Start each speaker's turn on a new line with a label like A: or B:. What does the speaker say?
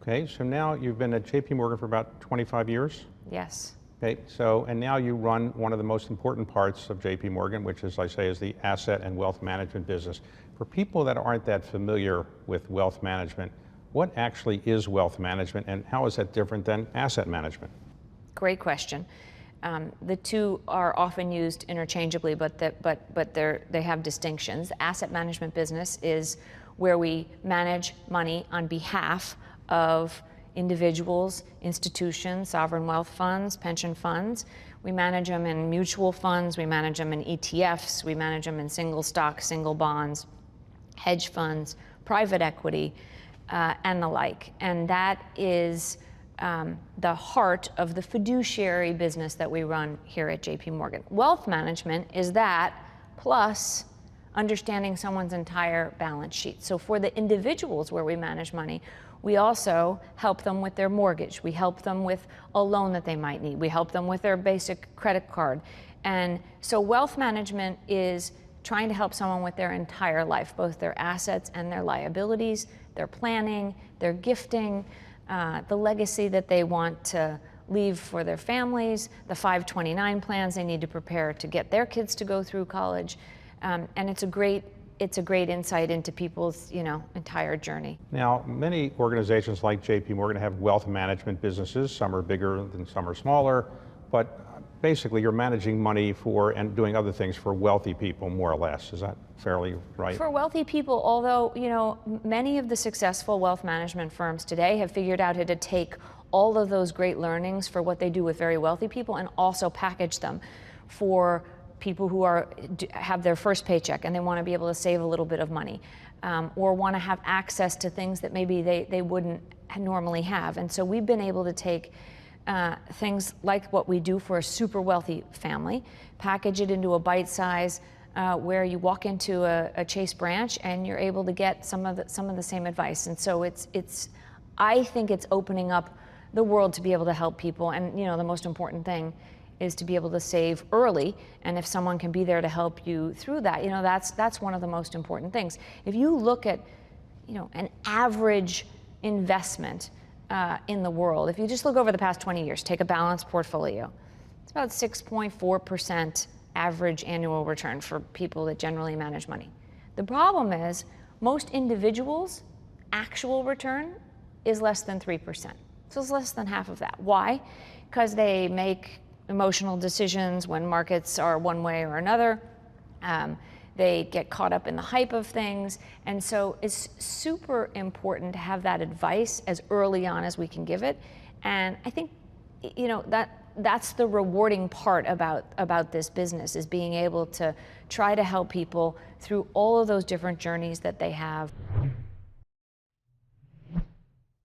A: Okay, so now you've been at JP Morgan for about 25 years?
B: Yes.
A: Okay, so, and now you run one of the most important parts of JP Morgan, which is, I say, is the asset and wealth management business. For people that aren't that familiar with wealth management, what actually is wealth management and how is that different than asset management?
B: Great question. The two are often used interchangeably, but they have distinctions. The asset management business is where we manage money on behalf of individuals, institutions, sovereign wealth funds, pension funds. We manage them in mutual funds, we manage them in ETFs, we manage them in single stocks, single bonds, hedge funds, private equity, and the like. And that is the heart of the fiduciary business that we run here at JP Morgan. Wealth management is that plus understanding someone's entire balance sheet. So for the individuals where we manage money, we also help them with their mortgage. We help them with a loan that they might need. We help them with their basic credit card. And so wealth management is trying to help someone with their entire life, both their assets and their liabilities, their planning, their gifting, the legacy that they want to leave for their families, the 529 plans they need to prepare to get their kids to go through college. And it's a great insight into people's, entire journey.
A: Now, many organizations like JP Morgan have wealth management businesses. Some are bigger and some are smaller, but basically you're managing money for and doing other things for wealthy people, more or less. Is that fairly right?
B: For wealthy people, although, many of the successful wealth management firms today have figured out how to take all of those great learnings for what they do with very wealthy people and also package them for people who have their first paycheck and they want to be able to save a little bit of money, or want to have access to things that maybe they wouldn't normally have. And so we've been able to take things like what we do for a super wealthy family, package it into a bite size where you walk into a Chase branch and you're able to get some of the same advice. And so I think it's opening up the world to be able to help people. And the most important thing is to be able to save early, and if someone can be there to help you through that, that's one of the most important things. If you look at, an average investment in the world, if you just look over the past 20 years, take a balanced portfolio, it's about 6.4% average annual return for people that generally manage money. The problem is most individuals' actual return is less than 3%. So it's less than half of that. Why? Because they make emotional decisions when markets are one way or another. They get caught up in the hype of things. And so it's super important to have that advice as early on as we can give it. And I think, that's the rewarding part about this business, is being able to try to help people through all of those different journeys that they have.